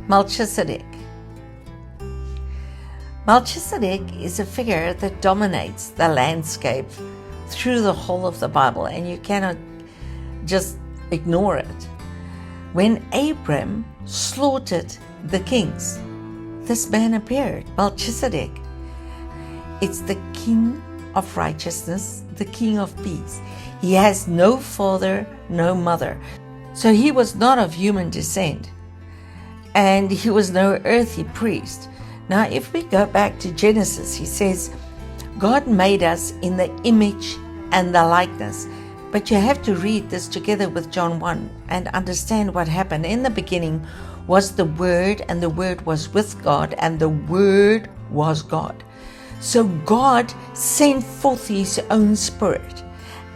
Melchizedek. Melchizedek is a figure that dominates the landscape through the whole of the Bible, and you cannot just ignore it. When Abram slaughtered the kings, this man appeared, Melchizedek. It's the king of righteousness, the king of peace. He has no father, no mother. So he was not of human descent, and he was no earthly priest. Now, if we go back to Genesis, he says, God made us in the image and the likeness. But you have to read this together with John 1 and understand what happened. In the beginning was the Word, and the Word was with God, and the Word was God. So God sent forth His own Spirit,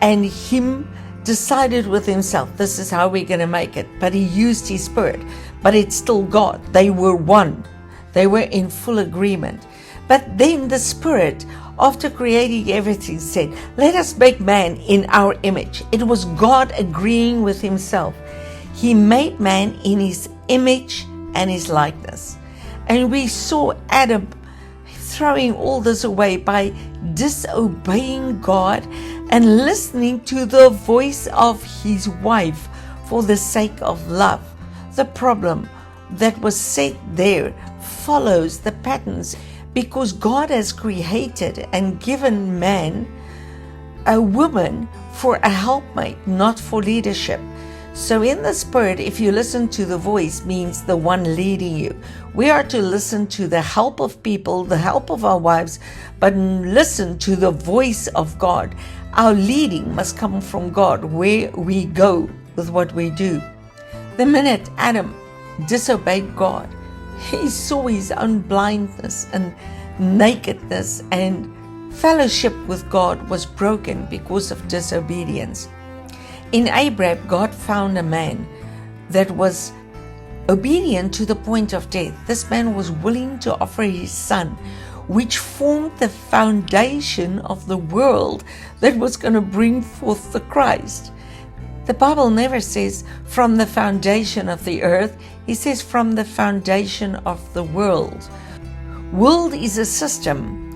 and Him decided with Himself, this is how we're going to make it. But He used His Spirit, but it's still God. They were one. They were in full agreement. But then the Spirit, after creating everything, said, let us make man in our image. It was God agreeing with Himself. He made man in His image and His likeness. And we saw Adam throwing all this away by disobeying God and listening to the voice of his wife for the sake of love. The problem that was set there follows the patterns, because God has created and given man a woman for a helpmate, not for leadership. So in the Spirit, if you listen to the voice, means the one leading you. We are to listen to the help of people, the help of our wives, but listen to the voice of God. Our leading must come from God, where we go with what we do. The minute Adam disobeyed God, he saw his own blindness and nakedness, and fellowship with God was broken because of disobedience. In Abraham, God found a man that was obedient to the point of death. This man was willing to offer his son, which formed the foundation of the world that was going to bring forth the Christ. The Bible never says from the foundation of the earth. It says from the foundation of the world. World is a system,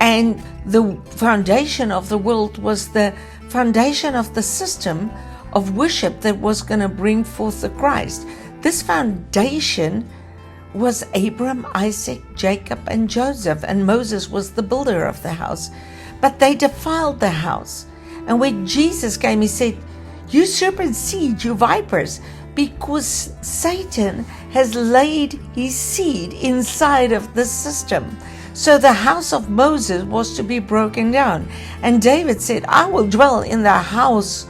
and the foundation of the world was the foundation of the system of worship that was going to bring forth the Christ. This foundation was Abram, Isaac, Jacob, and Joseph, and Moses was the builder of the house. But they defiled the house. And when Jesus came, He said, you serpent seed, you vipers, because Satan has laid his seed inside of the system. So the house of Moses was to be broken down. And David said, I will dwell in the house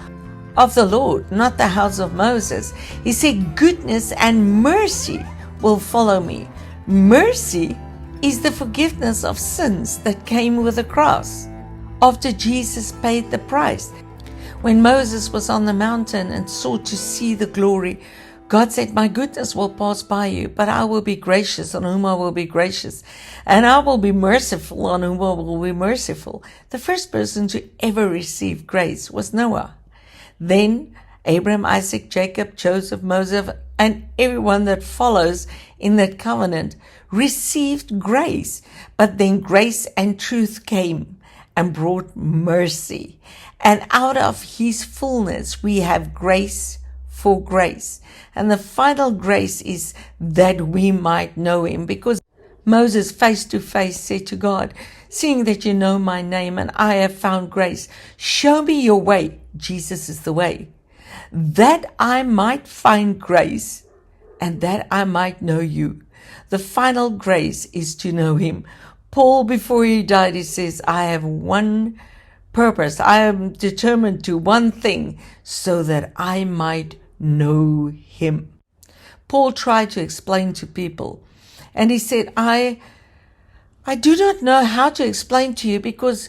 of the Lord, not the house of Moses. He said, goodness and mercy will follow me. Mercy is the forgiveness of sins that came with the cross after Jesus paid the price. When Moses was on the mountain and sought to see the glory, God said, my goodness will pass by you, but I will be gracious on whom I will be gracious, and I will be merciful on whom I will be merciful. The first person to ever receive grace was Noah. Then Abraham, Isaac, Jacob, Joseph, Moses, and everyone that follows in that covenant received grace. But then grace and truth came and brought mercy. And out of His fullness, we have grace for grace. And the final grace is that we might know Him. Because Moses face to face said to God, seeing that you know my name and I have found grace, show me your way. Jesus is the way. That I might find grace and that I might know you. The final grace is to know Him. Paul, before he died, he says, I have one purpose. I am determined to one thing, so that I might know Him. Paul tried to explain to people, and he said, I do not know how to explain to you because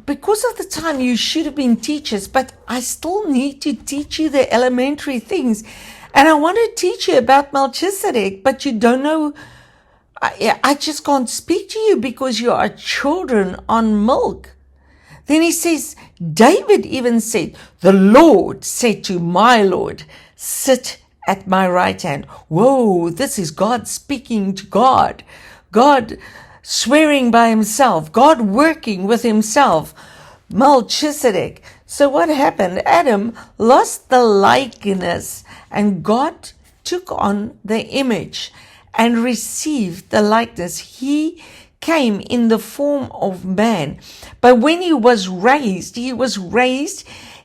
of the time you should have been teachers, but I still need to teach you the elementary things. And I want to teach you about Melchizedek, but you don't know. I just can't speak to you because you are children on milk. Then he says, David even said, the Lord said to my Lord, sit at my right hand. Whoa, this is God speaking to God. God swearing by himself. God working with himself. Melchizedek. So what happened? Adam lost the likeness, and God took on the image and received the likeness. He came in the form of man. But when he was raised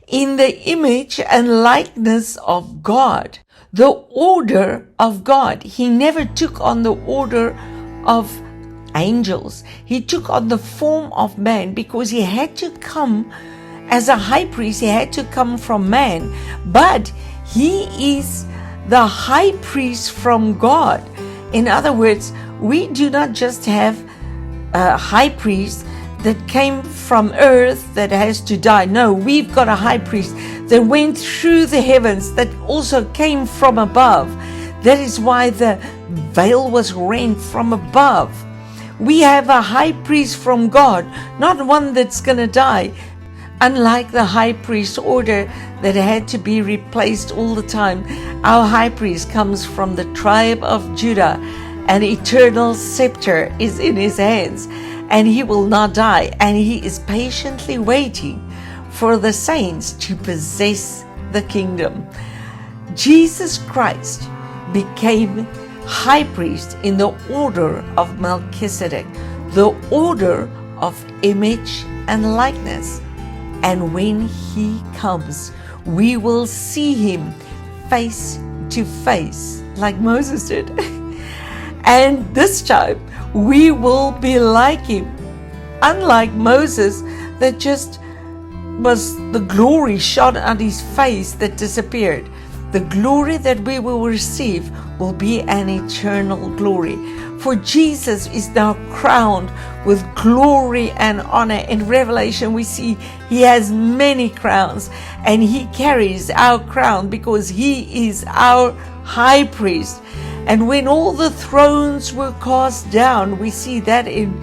in the image and likeness of God, the order of God. He never took on the order of angels. He took on the form of man because he had to come as a high priest. He had to come from man, but he is the high priest from God. In other words, we do not just have a high priest that came from earth that has to die. No, we've got a high priest that went through the heavens, that also came from above. That is why the veil was rent from above. We have a high priest from God, not one that's going to die. Unlike the high priest order that had to be replaced all the time, our high priest comes from the tribe of Judah. An eternal scepter is in his hands, and he will not die, and he is patiently waiting for the saints to possess the kingdom. Jesus Christ became high priest in the order of Melchizedek, the order of image and likeness. And when he comes, we will see him face to face, like Moses did. And this time, we will be like him. Unlike Moses, that just was the glory shone on his face that disappeared. The glory that we will receive will be an eternal glory. For Jesus is now crowned with glory and honor. In Revelation, we see he has many crowns, and he carries our crown because he is our high priest. And when all the thrones were cast down, we see that in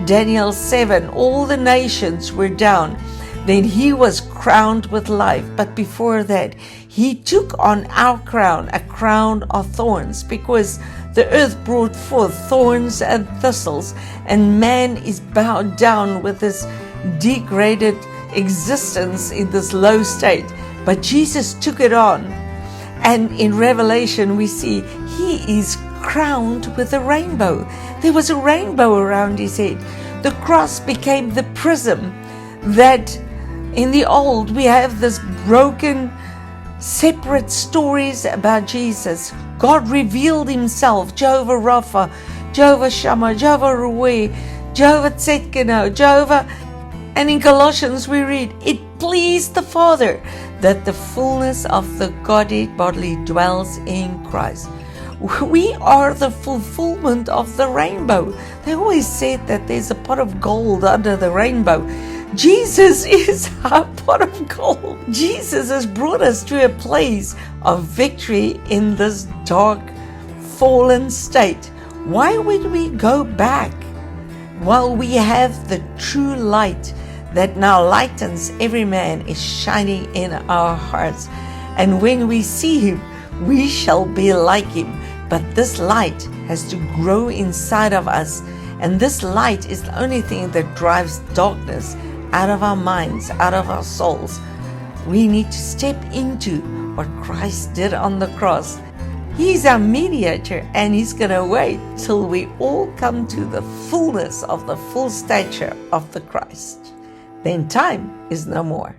Daniel 7, all the nations were down. Then he was crowned with life. But before that, he took on our crown, a crown of thorns, because the earth brought forth thorns and thistles, and man is bowed down with this degraded existence in this low state. But Jesus took it on. And in Revelation, we see he is crowned with a rainbow. There was a rainbow around his head. The cross became the prism that in the old we have this broken, separate stories about Jesus. God revealed himself, Jehovah Rapha, Jehovah Shammah, Jehovah Rueh, Jehovah Tzedkenu, Jehovah. And in Colossians we read, it pleased the Father that the fullness of the Godhead bodily dwells in Christ. We are the fulfillment of the rainbow. They always said that there's a pot of gold under the rainbow. Jesus is our pot of gold. Jesus has brought us to a place of victory in this dark, fallen state. Why would we go back while we have the true light that now lightens every man is shining in our hearts? And when we see him, we shall be like him. But this light has to grow inside of us. And this light is the only thing that drives darkness out of our minds, out of our souls. We need to step into what Christ did on the cross. He's our mediator, and he's going to wait till we all come to the fullness of the full stature of the Christ. Then time is no more.